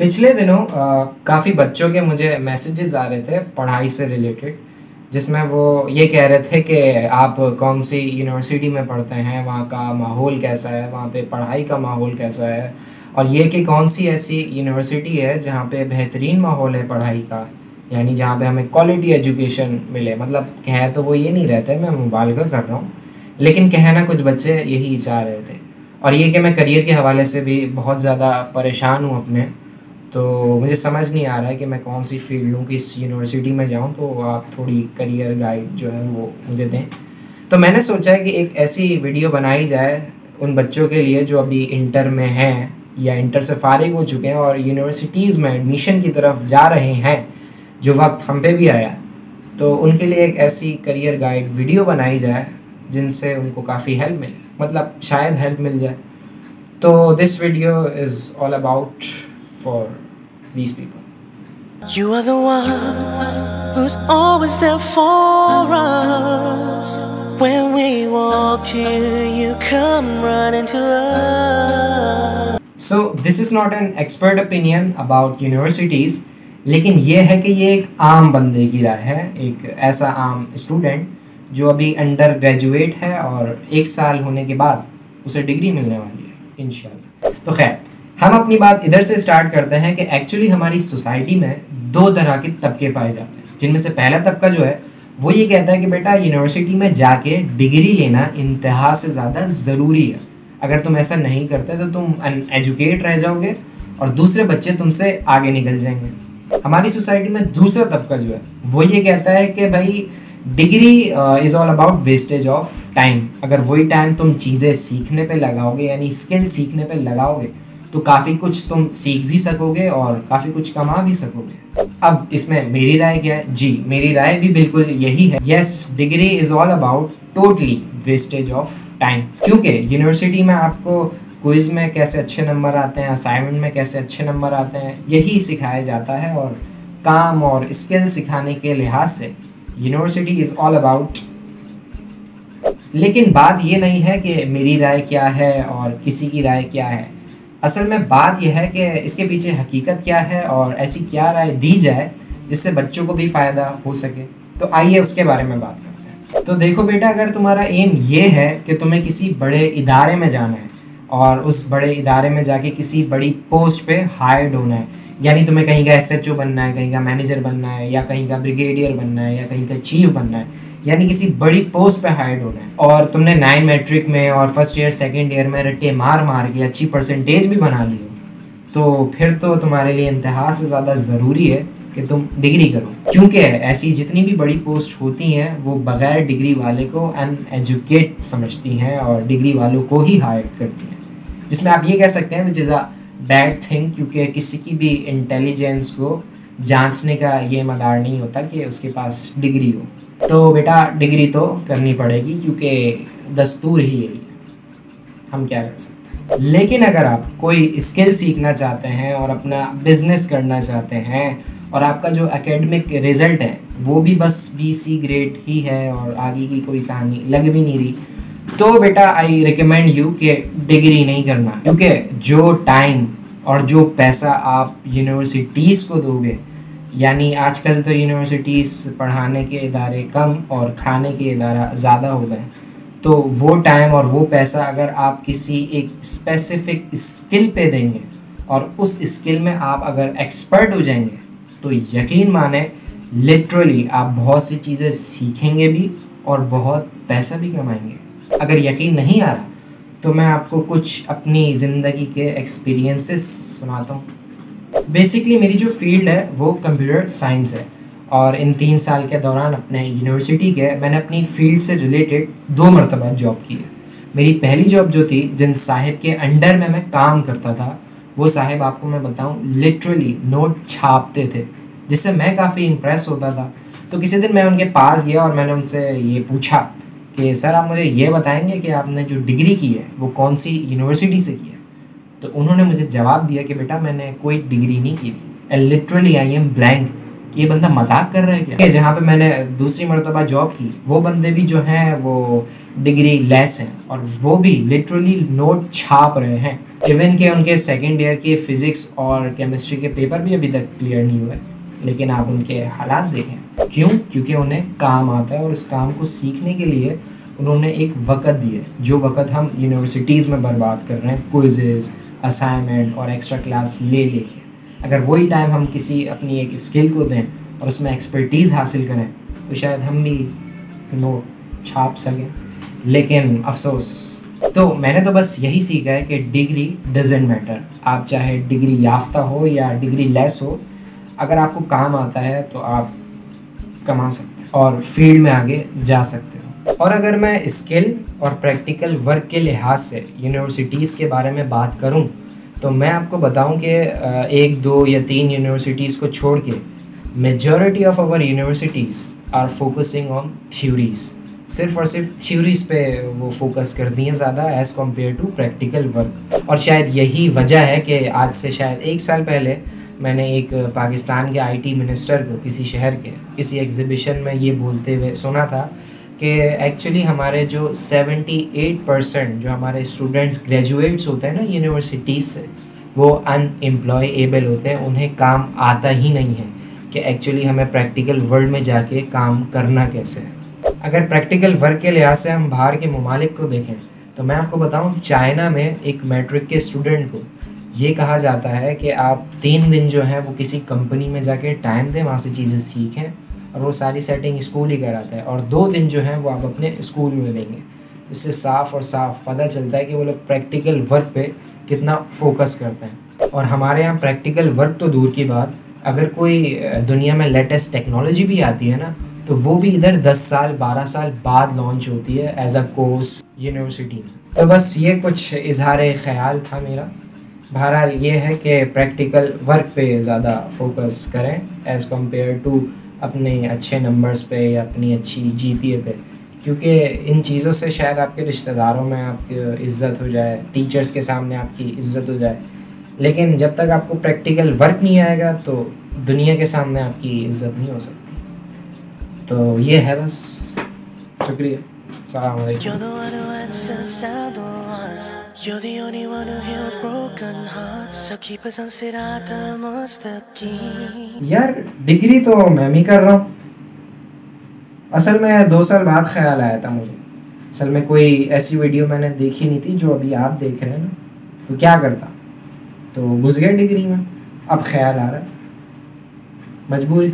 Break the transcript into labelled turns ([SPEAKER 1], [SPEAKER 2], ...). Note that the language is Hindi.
[SPEAKER 1] पिछले दिनों काफ़ी बच्चों के मुझे मैसेजेस आ रहे थे पढ़ाई से रिलेटेड, जिसमें वो ये कह रहे थे कि आप कौन सी यूनिवर्सिटी में पढ़ते हैं, वहाँ का माहौल कैसा है, वहाँ पे पढ़ाई का माहौल कैसा है, और ये कि कौन सी ऐसी यूनिवर्सिटी है जहाँ पे बेहतरीन माहौल है पढ़ाई का, यानी जहाँ पे हमें क्वालिटी एजुकेशन मिले। मतलब कह तो वो ये नहीं रहते, मैं मुबालगा कर रहा हूँ, लेकिन कहना कुछ बच्चे यही चाह रहे थे। और ये कि मैं करियर के हवाले से भी बहुत ज़्यादा परेशान हूँ अपने, तो मुझे समझ नहीं आ रहा है कि मैं कौन सी फील्ड लूँ, किस यूनिवर्सिटी में जाऊँ। तो आप थोड़ी करियर गाइड जो है वो मुझे दें। तो मैंने सोचा है कि एक ऐसी वीडियो बनाई जाए उन बच्चों के लिए जो अभी इंटर में हैं या इंटर से फारिग हो चुके हैं और यूनिवर्सिटीज़ में एडमिशन की तरफ जा रहे हैं, जो वक्त हम पे भी आया। तो उनके लिए एक ऐसी करियर गाइड वीडियो बनाई जाए जिनसे उनको काफ़ी हेल्प मिले, मतलब शायद हेल्प मिल जाए। तो this video is all about for these people.
[SPEAKER 2] You are the one who's always there for us. When we walk to you, come running to us.
[SPEAKER 1] So this is not an expert opinion about universities, लेकिन ये है कि ये एक आम बंदे की राय है, एक ऐसा आम स्टूडेंट जो अभी अंडर ग्रेजुएट है और 1 साल होने के बाद उसे डिग्री मिलने वाली है इंशाल्लाह। तो खैर, हम अपनी बात इधर से स्टार्ट करते हैं कि एक्चुअली हमारी सोसाइटी में 2 तरह के तबके पाए जाते हैं, जिनमें से पहला तबका जो है वो ये कहता है कि बेटा यूनिवर्सिटी में जाके डिग्री लेना इंतहा से ज़्यादा ज़रूरी है, अगर तुम ऐसा नहीं करते तो तुम अनएजुकेट रह जाओगे और दूसरे बच्चे तुमसे आगे निकल जाएंगे। हमारी सोसाइटी में दूसरा तबका जो है वो ये कहता है कि भाई degree is all about wastage of time. अगर वही टाइम तुम चीज़ें सीखने पे लगाओगे, यानी स्किल सीखने पे लगाओगे, तो काफ़ी कुछ तुम सीख भी सकोगे और काफ़ी कुछ कमा भी सकोगे। अब इसमें मेरी राय क्या है? जी, मेरी राय भी बिल्कुल यही है। Yes, degree is all about totally wastage of time, क्योंकि यूनिवर्सिटी में आपको क्विज़ में कैसे अच्छे नंबर आते हैं, असाइनमेंट में कैसे अच्छे नंबर आते हैं, यही सिखाया जाता है। और काम और स्किल सिखाने के लिहाज से यूनिवर्सिटी इज़ ऑल अबाउट। लेकिन बात ये नहीं है कि मेरी राय क्या है और किसी की राय क्या है। असल में बात यह है कि इसके पीछे हकीकत क्या है और ऐसी क्या राय दी जाए जिससे बच्चों को भी फ़ायदा हो सके। तो आइए उसके बारे में बात करते हैं। तो देखो बेटा, अगर तुम्हारा एम ये है कि तुम्हें किसी बड़े इदारे में जाना है और उस बड़े इदारे में जाके किसी बड़ी पोस्ट पे हायर्ड होना है, यानी तुम्हें कहीं का एसएचओ बनना है, कहीं का मैनेजर बनना है, या कहीं का ब्रिगेडियर बनना है, या कहीं का चीफ बनना है, यानी किसी बड़ी पोस्ट पे हायर्ड होना है, और तुमने 9 मैट्रिक में और फर्स्ट ईयर सेकंड ईयर में रट्टे मार मार के अच्छी परसेंटेज भी बना ली हो, तो फिर तो तुम्हारे लिए इंतहा से ज़्यादा ज़रूरी है कि तुम डिग्री करो। क्योंकि ऐसी जितनी भी बड़ी पोस्ट होती हैं वो बग़ैर डिग्री वाले को अनएजुकेट समझती हैं और डिग्री वालों को ही हायर करती हैं, जिसमें आप ये कह सकते हैं which is a bad thing, क्योंकि किसी की भी इंटेलिजेंस को जांचने का ये मदार नहीं होता कि उसके पास डिग्री हो। तो बेटा डिग्री तो करनी पड़ेगी, क्योंकि दस्तूर ही यही है, हम क्या कर सकते हैं। लेकिन अगर आप कोई स्किल सीखना चाहते हैं और अपना बिजनेस करना चाहते हैं और आपका जो एकेडमिक रिज़ल्ट है वो भी बस BC ग्रेड ही है और आगे की कोई कहानी लग भी नहीं रही, तो बेटा आई रिकमेंड यू कि डिग्री नहीं करना। क्योंकि जो टाइम और जो पैसा आप यूनिवर्सिटीज़ को दोगे, यानी आजकल तो यूनिवर्सिटीज़ पढ़ाने के इदारे कम और खाने के इदारा ज़्यादा हो गए, तो वो टाइम और वो पैसा अगर आप किसी एक स्पेसिफिक स्किल पे देंगे और उस स्किल में आप अगर एक्सपर्ट हो जाएंगे, तो यकीन माने लिटरली आप बहुत सी चीज़ें सीखेंगे भी और बहुत पैसा भी कमाएंगे। अगर यकीन नहीं आ रहा तो मैं आपको कुछ अपनी ज़िंदगी के एक्सपीरियंसेस सुनाता हूँ। बेसिकली मेरी जो फील्ड है वो कंप्यूटर साइंस है, और इन 3 साल के दौरान अपने यूनिवर्सिटी के मैंने अपनी फील्ड से रिलेटेड 2 मरतबा जॉब की है। मेरी पहली जॉब जो थी, जिन साहिब के अंडर में मैं काम करता था, वो साहिब आपको मैं बताऊं लिटरली नोट छापते थे, जिससे मैं काफ़ी इम्प्रेस होता था। तो किसी दिन मैं उनके पास गया और मैंने उनसे ये पूछा कि सर आप मुझे ये बताएंगे कि आपने जो डिग्री की है वो कौन सी यूनिवर्सिटी से की है। तो उन्होंने मुझे जवाब दिया कि बेटा मैंने कोई डिग्री नहीं की, लिटरली आई एम ब्लैंक, ये बंदा मजाक कर रहा है क्या? जहाँ पे मैंने दूसरी मरतबा जॉब की, वो बंदे भी जो हैं वो डिग्री लेस हैं और वो भी लिटरली नोट छाप रहे हैं। इवन के उनके सेकेंड ईयर के फिज़िक्स और केमिस्ट्री के पेपर भी अभी तक क्लियर नहीं हुए, लेकिन आप उनके हालात देखें। क्यों? क्योंकि उन्हें काम आता है और उस काम को सीखने के लिए उन्होंने एक वक़्त दिया, जो वक़्त हम यूनिवर्सिटीज़ में बर्बाद कर रहे हैं क्विज़ेस, असाइनमेंट और एक्स्ट्रा क्लास ले लेके। अगर वही टाइम हम किसी अपनी एक स्किल को दें और उसमें एक्सपर्टीज़ हासिल करें तो शायद हम भी नोट छाप सकें। लेकिन अफसोस, तो मैंने तो बस यही सीखा है कि डिग्री डजेंट मैटर। आप चाहे डिग्री याफ्ता हो या डिग्री लेस हो, अगर आपको काम आता है तो आप कमा सकते हो और फील्ड में आगे जा सकते हो। और अगर मैं स्किल और प्रैक्टिकल वर्क के लिहाज से यूनिवर्सिटीज़ के बारे में बात करूं, तो मैं आपको बताऊं कि 1, 2 या 3 यूनिवर्सिटीज़ को छोड़ के majority of our universities are focusing on theories. सिर्फ और सिर्फ थ्योरीज़ पे वो फोकस करती हैं ज़्यादा as compare to practical work. और शायद यही वजह है कि आज से शायद 1 साल पहले मैंने एक पाकिस्तान के IT मिनिस्टर को किसी शहर के किसी एग्ज़िबिशन में ये बोलते हुए सुना था कि एक्चुअली हमारे जो 78% जो हमारे स्टूडेंट्स ग्रेजुएट्स होते हैं ना यूनिवर्सिटीज़ से, वो अनएम्प्लॉयबल होते हैं, उन्हें काम आता ही नहीं है कि एक्चुअली हमें प्रैक्टिकल वर्ल्ड में जाके काम करना कैसे है। अगर प्रैक्टिकल वर्क के लिहाज से हम बाहर के ममालिक को देखें तो मैं आपको बताऊं, चाइना में एक मैट्रिक के स्टूडेंट को ये कहा जाता है कि आप 3 दिन जो है वो किसी कंपनी में जाके टाइम दें, वहाँ से चीज़ें सीखें और वो सारी सेटिंग स्कूल ही कराता है, और 2 दिन जो है वो आप अपने स्कूल में देंगे। इससे साफ़ और साफ पता चलता है कि वो लोग प्रैक्टिकल वर्क पे कितना फोकस करते हैं। और हमारे यहाँ प्रैक्टिकल वर्क तो दूर की बात, अगर कोई दुनिया में लेटेस्ट टेक्नोलॉजी भी आती है ना, तो वो भी इधर 10 साल 12 साल बाद लॉन्च होती है एज अ कोर्स यूनिवर्सिटी में। तो बस ये कुछ इजहार ख्याल था मेरा। बहरहाल ये है कि प्रैक्टिकल वर्क पे ज़्यादा फोकस करें एज़ कम्पेयर टू अपने अच्छे नंबर्स पे या अपनी अच्छी GPA पे, क्योंकि इन चीज़ों से शायद आपके रिश्तेदारों में आपकी इज़्ज़त हो जाए, टीचर्स के सामने आपकी इज़्ज़त हो जाए, लेकिन जब तक आपको प्रैक्टिकल वर्क नहीं आएगा तो दुनिया के सामने आपकी इज़्ज़त नहीं हो सकती। तो ये है बस। शुक्रिया। अस्सलाम वालेकुम।
[SPEAKER 2] You're the only one who heals broken hearts, so keep us on sirata mustaqim.
[SPEAKER 1] यार डिग्री तो मैं भी कर रहा हूँ। असल में 2 साल बाद ख्याल आया था मुझे। असल में कोई ऐसी वीडियो मैंने देखी नहीं थी जो अभी आप देख रहे हैं ना, तो क्या करता, तो घुस गया डिग्री में। अब ख्याल आ रहा है, मजबूरी।